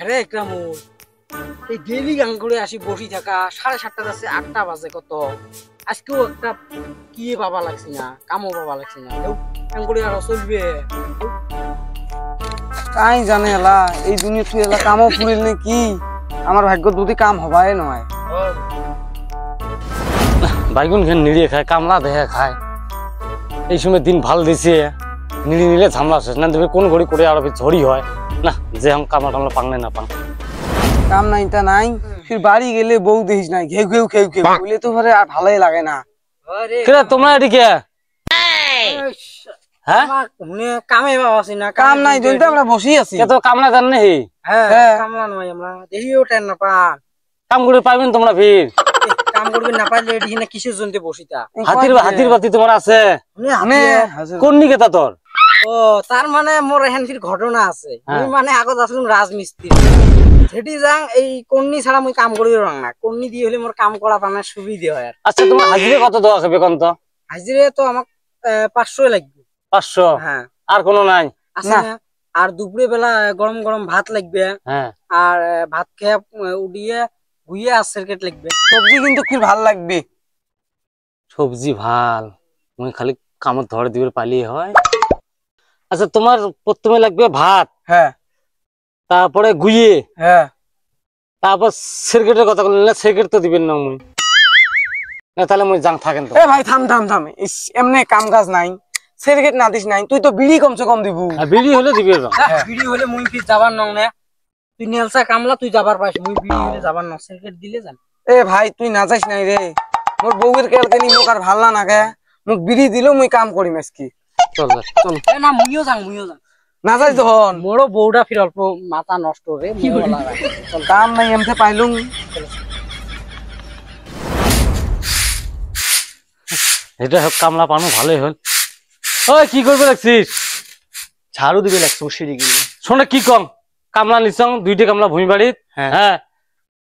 আরে একরামুল, এই ডেইলি গান করে আসি বসি থাকা 7:30 যাচ্ছে 8টা বাজে কত। আজকেও একটা কি বাবা লাগছে না, কামও বাবা লাগছে না। গান করে আর চলবে কাই জানে এলা এই দুনিয়া তুই এলা কামও ফুরিল নে কি আমার ভাগ্য দুটি কাম হবাই নয়। বাইগুন খেয়ে নিড়িয়ে খায়, কামলা দেখে খায়। এই সময় দিন ভাল দিছে, নিড়ি নিলে ঝামলা শেষ না দেবে কোন ঘড়ি করে আরো ঝড়ি হয় না, যে হাম কামলা টামলা পাং না পাং কাম নাই তা নাই, ফির বাড়ি গেলে বউ দেখিস নাই ঘেউ ঘেউ খেউ খেউ বলে তো ঘরে আর ভালোই লাগে না। কেরে তোমরা এদিকে হ্যাঁ কামে বাবা আছি না, কাম নাই জন্য আমরা বসি আছি। তো কামলা জান নেই? হ্যাঁ কামলা নয়, আমরা দেখিও টেন না পান। কাম করে পাইবেন তোমরা ফির? কাম করবে না পাইলে এটি না কিসের জন্য বসিতা? হাতির বাতি তোমার আছে কোন নিকে তা তোর? ও তার মানে মোর এখান ফির ঘটনা আছে। আমি মানে আগত আসলাম রাজমিস্ত্রি, সেটি যাং এই কন্নি ছাড়া মুই কাম করি রং না, কন্নি দিয়ে হলে মোর কাম করা পানার সুবিধা হয়। আচ্ছা তোমার হাজিরে কত দেওয়া আছে বেতন? তো হাজিরে তো আমাক 500 লাগবে। 500? হ্যাঁ। আর কোনো নাই? আছে না। আর দুপুরে বেলা গরম গরম ভাত লাগবে। হ্যাঁ। আর ভাত খেয়ে উড়িয়ে গুইয়ে আচারকেট লাগবে। সবজি কিন্তু কি ভাল লাগবে। সবজি ভাল মুই খালি কামত ধরে দিবে পালিয়ে হয়। আচ্ছা তোমার প্রথমে লাগবে ভাত, হ্যাঁ, তারপরে গুইয়ে, হ্যাঁ, তারপর সেরকেটের কথা বললেন না, সেরকেট তো দিবেন না মুই না, তাহলে মুই যাং থাকেন তো। এ ভাই থাম থাম থাম, এমনি কাম কাজ নাই, সেরকেট না দিস নাই, তুই তো বিড়ি কমসে কম দিবু। বিড়ি হলে দিবে। বিড়ি হলে মুই ফির যাবার নং না, তুই নেলসা কামলা তুই যাবার পাইস, মুই বিড়ি হলে যাবার না, সেরকেট দিলে যান। এ ভাই তুই না যাইস নাই রে, মোর বউয়ের কেলকেনি মোক আর ভাল না লাগে, মোক বিড়ি দিলেও মুই কাম করিম আজকে। চল চল। না মুইও যাং, না যাইস তখন মোরও বউটা ফির অল্প মাথা নষ্ট রে। কাম নাই এমতে পাইলুম। এটা হোক কামলা পানো ভালোই হল। ওই কি করবে লাগছিস? ঝাড়ু দিবে লাগছে সিঁড়ি গিয়ে। শোনে কি কম, কামলা নিছং 2টি কামলা ভূমি বাড়িত। হ্যাঁ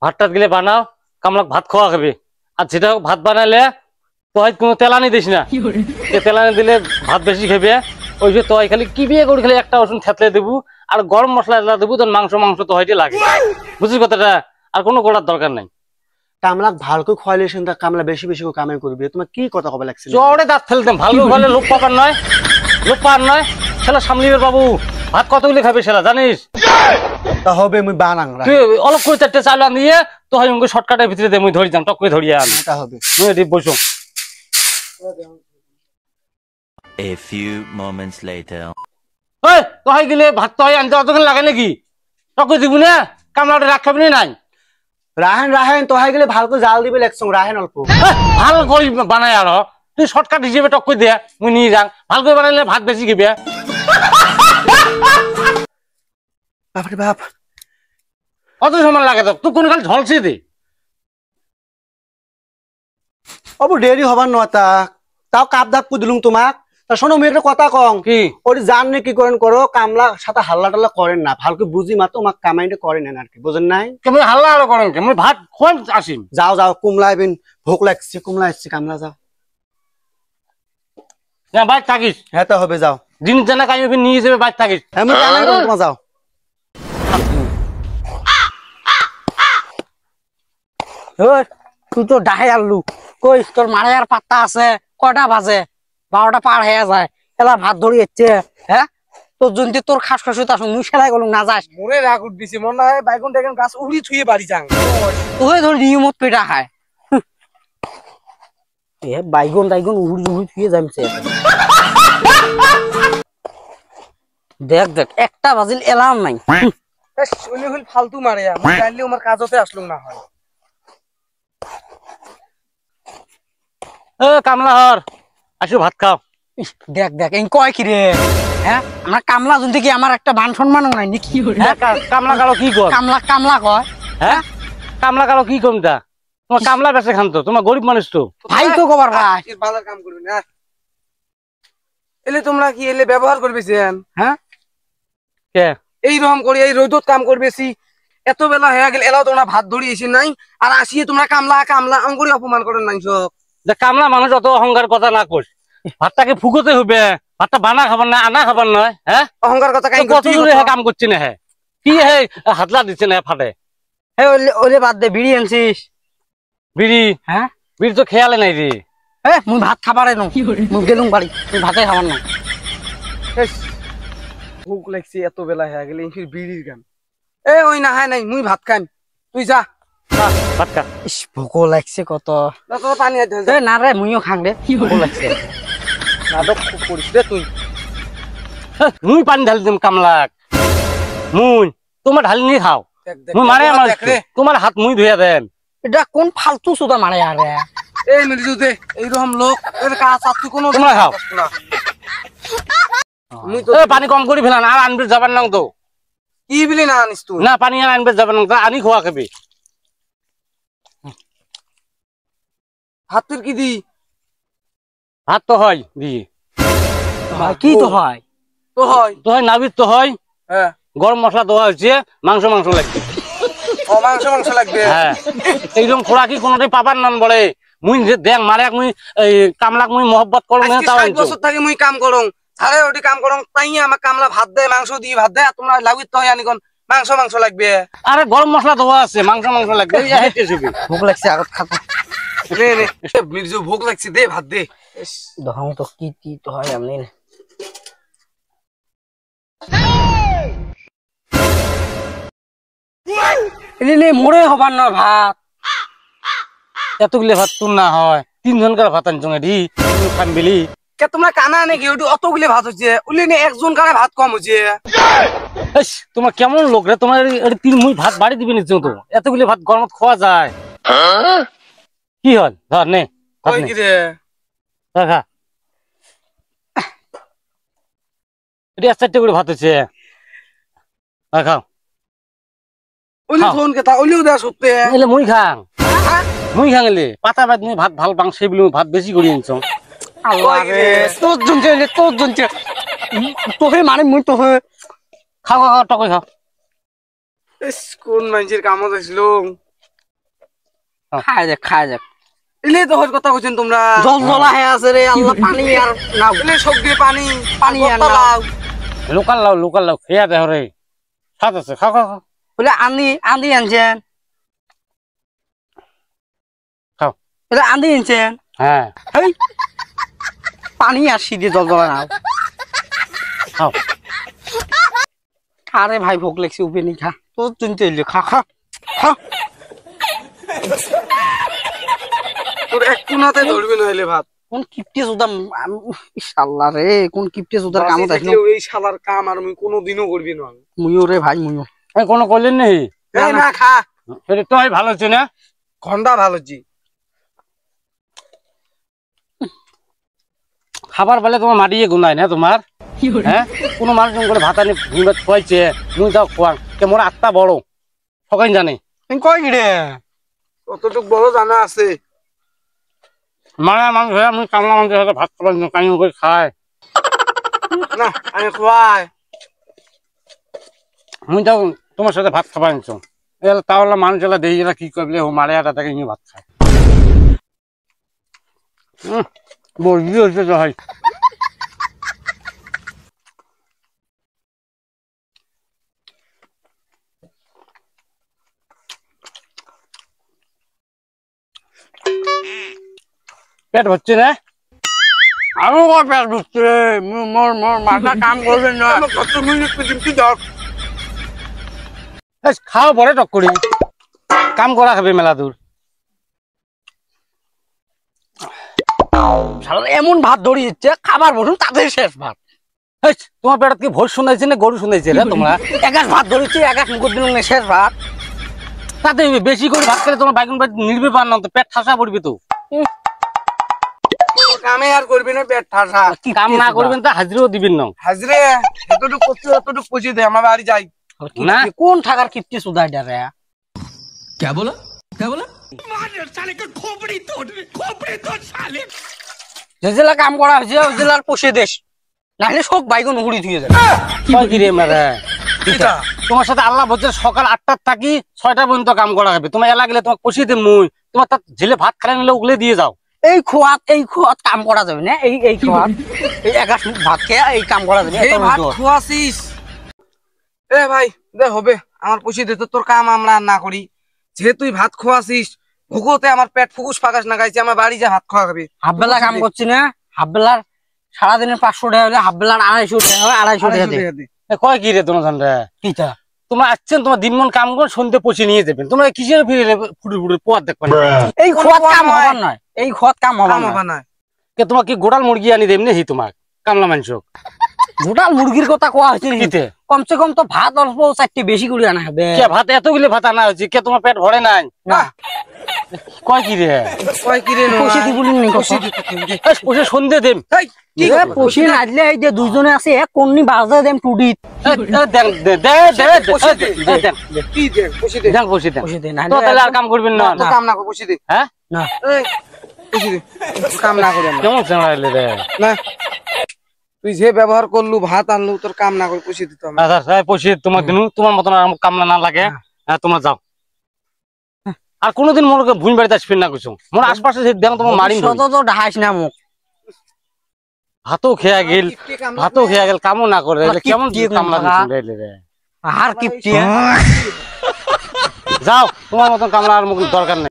ভাত টাত গেলে বানাও, কামলা ভাত খাওয়া খাবে। আর যেটা ভাত বানালে তুই কোনো তেলানি দিস না, তেলানি দিলে ভাত বেশি খাবে। ওই যে তুই খালি কি বিয়ে করে খালি একটা রসুন থেতলে দেবো আর গরম মশলা দেবো, তোর মাংস তো হয়তো লাগে। বুঝিস কথাটা? আর কোনো করার দরকার নাই। কামলা ভালকৈ খোয়াইলে তা কামলা বেশি বেশি কামাই করবে। তোমার কি কথা কবে লাগছে? চড়ে দাঁত ফেলতাম, ভালো ভালো লোক পাবার নয়, লোক পাওয়ার নয়। সেটা সামলিবের বাবু ভাত কতগুলি খাবে সেটা জানিস? তা হবে মুই বানাং তুই অলপ করে 4টে চাল আনিয়ে তো হয় শর্টকাটের ভিতরে দে, মুই ধরি যাম, টক করে ধরিয়ে আনি। তা হবে। মুই এটি বসো। A few moments later. ওই তো হয় গেলে ভাত তো হয় আনতে অতক্ষণ লাগে নাকি? টক করে দিব না, কামলাটা রাখ খাবি নাই? রাহেন রাহেন তো হয়ে গেলে ভালকৈ জাল দিবে লাগছ, রাহেন অল্প ভাল করে বানাই আর তুই শর্টকাট হিসেবে টক করে দিয়ে মুই নিয়ে যাং। ভাল করে বানাইলে ভাত বেশি খাবে। বাপরে বাপ, কত সময় লাগে তো? তুই কোন খালি ঝলসে দে। অবু দেরি হবার নতা, তাও কাপ দাপ কই দিলুম তোমাক। তা শোনো মুই একটা কথা কং, কি ওই জান নে কি করেন করো, কামলা সাথে হাল্লা টাল্লা করেন না, ভালকৈ বুঝি মাতো আমাক কামাইটা করেন না আর কি, বুঝেন নাই? কেমন হাল্লা হাল্লা করেন কেমন? ভাত খোয়ান আসিম। যাও যাও, কুমলা আইবেন, ভোক লাগছে, কুমলা আসছে, কামলা যাও। বাইক থাকিস, হ্যাঁ তা হবে, যাও। জিনিস জানা কামি নিয়ে যাবে, বাইক থাকিস। হ্যাঁ মুই কামাই করব, তোমা যাও। তুই তো ডাহে আলু কই, তোর মারে আর পাত্তা আছে? কয়টা বাজে? 12টা পার হয়ে যায়, এলা ভাত ধরি যাচ্ছে। হ্যাঁ তোর জন্য তোর খাস খাস আসুন, মুই সেলাই গেলুম না যাস। মোরে রাগ উঠবিছি, মন না হয় বাইগুন টাইগুন গাছ উড়ি থুয়ে বাড়ি যাং। তুই ধর নিয়মত পেটা খায়। এ বাইগুন টাইগুন উড়ি উড়ি থুয়ে যাইছে। দেখ দেখ একটা বাজিল এলাম নাই। শুনি হল ফালতু মারে, আমি জানলে আমার কাজতে আসলুম না হয়। কামলা হর আসো ভাত খাও। দেখ দেখ এই কয় কি রে? হ্যাঁ আমার কামলা যদি কি আমার একটা মান সম্মান নাই নাকি? কামলা কালো কি কর? কামলা কামলা কয়। হ্যাঁ কামলা কালো কি কমটা? তোমার কামলা বেঁচে খান তো, তোমার গরিব মানুষ তো। ভাই তো কবার ভাই ভালো কাম করবি না এলে, তোমরা কি এলে ব্যবহার করবেছেন? হ্যাঁ কে এইরকম করি এই রোদত কাম করবেছি, এত বেলা হয়ে গেল এলাও তোমরা ভাত ধরিয়েছি নাই, আর আসিয়ে তোমরা কামলা কামলা অঙ্গরি অপমান করেন নাই সব। কামলা মানুষ অত অহংকার কথা না কর, ভাতটাকে ফুকোতে হবে, ভাতটা বানা খাবার না আনা খাবার নয়। হ্যাঁ অহংকার কথা কত কাম করছি না? হ্যাঁ কি হে হাতলা দিচ্ছে না ফাটে হে ওলে বাদ দে বিড়ি আনছিস বিড়ি হ্যাঁ বিড়ি তো খেয়ালে নাই রে এ মুই ভাত খাবারে নো মুই গেলুম বাড়ি তুই ভাতে খাবার না ভোক লাগছে এত বেলা হয়ে গেলে ফির বিড়ির গান এ ওই না হাই নাই মুই ভাত খাইম তুই যা ভাত খা ইস ভোক লাগছে কত যা, তোর পানি আনতে এ না রে মুইও খাং রে ভোক লাগছে নাটক খুব করিস রে তুই মুই পানি ঢালি দিম কামলাক মুই তোমার ঢালি নিয়ে খাও দেখ, দেখ, মুই মারে আমার দেখ রে। তোমার হাত মুই ধুয়ে দেন এটা কোন ফালতু সুদা মারে আরে এই মির্জু দে এইরকম লোক এর কাজ আর তুই কোনো তোমরা খাও। না মুই তো এ পানি কম করে ফেলান আর আনবে যাবার না তো কি বিলি না আনিস তুই না পানি আর আনবে যাবার না আনি খোয়া খাবি হাতের কি দি ভাত তো হয় দি কি তো হয় তো হয় তো হয় নাবিদ তো হয় হ্যাঁ গরম মশলা দেওয়া হয়েছে মাংস মাংস লাগবে ও মাংস মাংস লাগবে হ্যাঁ এইরকম খোরা কি কোনোটাই পাবার নাম বলে মুই যে দেখ মারে মুই এই কামলাক মুই মহব্বত করো না আজকে তাও 60 আনছো বছর থেকে মুই কাম করং ছাড়ে ওটি কাম করং তাই আমার কামলা ভাত দেয় মাংস দিয়ে ভাত দেয় আর তোমরা লাগুই তো আনি কোন মাংস মাংস লাগবে আরে গরম মশলা দেওয়া আছে মাংস মাংস লাগবে এই হেঁটে ছবি ভোক লাগছে আগত খাতো নে নে মির্জু ভোগ লাগছে দে ভাত দে দহং তো কি কি তো হয় আমনি এনে মোরে হবার না ভাত এতগুলো ভাত তোর না হয় 3 জনকার ভাত আনছো এডি তুই খান বেলি কে তোমরা কানা নাকি ওটি অতগুলি ভাত হচ্ছে উলি নে একজন কারে ভাত কম হচ্ছে এস তোমার কেমন লোক রে তোমার এডি 3 মুই ভাত বাড়ি দিবি নিছো তো এতগুলো ভাত গরমত খাওয়া যায় কি হল ধর নে ভাত কই নে কি রে খা এডি 4টা করে ভাত হচ্ছে খাও উলি খাও। ফোন কে তা উলিও দে সত্যি এলে মুই খাং এলে পাতা ভাত মুই ভাত ভাল পাং সেই বলি ভাত বেশি করে আনছো আল্লাহ রে তোর জনতে তোহে মানে মুই তোহে খাও খাও খাও টকই খাও ইস কোন মানুষের কামত আসছিল খাই যাক ইলে তো হজ কথা কইছেন তোমরা জল জলা হে আছে রে আল্লাহ পানি আর না ইলে সব দিয়ে পানি পানি আর বত্তা নাও। লাও। লোকাল লাও খেয়া দেহ রে সাত আছে খাও খাও খাও বলে আন্দি আনছেন খাও বলে আন্দি আনছেন হ্যাঁ হেই পানি আর সিদে জল জলা নাও খাও আরে ভাই ভোক লাগছে উপে নি খা তোর চিনতে এলি খা খা খা তোর এক কোনাতে ধরবি না হইলে ভাত কোন কিপটে সুদাম ইনশাআল্লাহ রে কোন কিপটে সুদার কামত বাঁচি আসলো থাকলেও এই শালার কাম আর মুই কোনোদিনও করবি না মুইও রে ভাই মুইও এই কোনো করলেন নেই এই না খা এটা তো ভালো হচ্ছে না ঘন্টা ভালো জি খাবার বেলা তোমার মাটিয়ে গুনায় না তোমার হ্যাঁ কোনো মানুষ করে ভাত আনি ভুঁড়ি খোয়াইছে মুই তাও খোয়ান কে মোর আত্মা বড় সবাই জানে কয় কি রে কতটুক বড় জানা আছে মারা মানুষ হয়ে আমি কামলা মানুষের সাথে ভাত খাবার কানি করে খায় না আমি খোয়াই মুই তাও তোমার সাথে ভাত খাবার আনছো তাহলে মানুষ এলা দেই এলা কি করলে ও মারে আর তাকে নিয়ে ভাত খায় বলবি হচ্ছে তো হয় পেট ভরছে না আরো কয় পেট ঢুকছে মোর মাথা কাম করবে না কত মিনিট পর্যন্ত যাও খাও পরে টক করি কাম করা খাবে মেলা দূর শালা এমন ভাত ধরি দিচ্ছে খাবার বসুন তাদের শেষ ভাত তোমার পেট কি ভোর শুনাইছে না গরু শুনাইছে রে তোমরা একাশ ভাত ধরেছি একাশ মুখ দিন শেষ ভাত তাতে বেশি করে ভাত খেলে তোমার বাইকুন নির্বে পার না তো পেট ঠাসা পড়বে তো কামে আর করবি না পেট ঠাসা কাম না করবেন তা হাজিরাও দিবেন না হাজরে এতটুক করতে এতটুক পুষি দে আমার বাড়ি যাই না কোন ঠাকার কিপ্টি সুদাই ডারে क्या बोला क्या बोला যে জেলা কাম করা হয়েছে ওই জেলার পোষে দেশ নাহলে সব বাইগুন উড়ি ধুয়ে যাবে কয় কি রে মেরে তোমার সাথে আল্লাহ বলছে সকাল 8টার থাকি 6টা পর্যন্ত কাম করা হবে তোমার এলা গেলে তোমাকে পুষিয়ে দিন মুই তোমার তার ঝেলে ভাত খাই নিলে উগলে দিয়ে যাও এই খোয়াত কাম করা যাবে না এই খোয়াত এই একাশ মুখ ভাত খেয়ে এই কাম করা যাবে এই ভাত খোয়াছিস এ ভাই দে হবে আমার পুষি দে, তোর কাম আমরা আর না করি। যে তুই ভাত খোয়াছিস ভুকোতে আমার পেট ফুকুস ফাঁকাস না গাইছে, আমার বাড়ি যা ভাত খাওয়া খাবি। হাফ বেলা কাম করছি না, হাফ বেলার সারাদিনের 500 টাকা হলে হাফ বেলার 250 টাকা হয়, 250 টাকা দে। কয় কি রে তোমার রে? কিটা তোমরা আসছেন, তোমার দিনমন কাম করে সন্ধ্যে পৌঁছে নিয়ে যাবেন, তোমরা কিসের ফিরে ফুটে ফুটে পথ দেখবেন? এই খোয়াত কাম হবার নয়, এই খোয়াত কাম হবার কাম নয়। হবে না। কে তোমার কি গোটাল মুরগি আনি দেবনি হি তোমার কামলা মানুষক? গোটাল মুরগির কথা কোয়া হয়েছে নাকি? কিতে কমসে কম তো ভাত অল্প 4টি বেশি করে আনা হবে। কে ভাত এতগুলো ভাত আনা হয়েছে, কে তোমার পেট ভরে নাই? না কয় কি রে? কয় কি রে পয়সা দি বলিন নি কথা। এই পয়সা সন্ধ্যে দেম। এই কি এ পয়সা নাইলে এই যে দুইজনে আছে এক কোননি বাজে দেম টুডিত। দেন দে দে পয়সা দে। কি দে পুষি দে, দেন পয়সা দেন। পয়সা দে তো নাইলে তাহলে আর কাম করবেন না? তো কাম না কর পুষি দে। হ্যাঁ না এই পুষি দে, কাম না করি আমরা। কেমন চালাইলে রে? না তুই যে ব্যবহার করলু ভাত আনলু, তোর কাম না করে পুষি দিত আমি। আচ্ছা পয়সা তোমার দিনু, তোমার মতন আর কামলা না লাগে। হ্যাঁ তোমরা যাও। আর কোনোদিন মোর ভুঁই বাড়িতে আসবেন না কিছু, মোর আশপাশে দেখ তোমার মারিম ধরি। শত তো ঢাইস না মুখ। ভাতও খেয়া গেল, ভাতও খেয়া গেল, কামও না করে কেমন কি কামলা কামলা? দিচ্ছেন রে? আর কিপটি যাও, তোমার মতন কামলা আর মুখ দরকার নেই।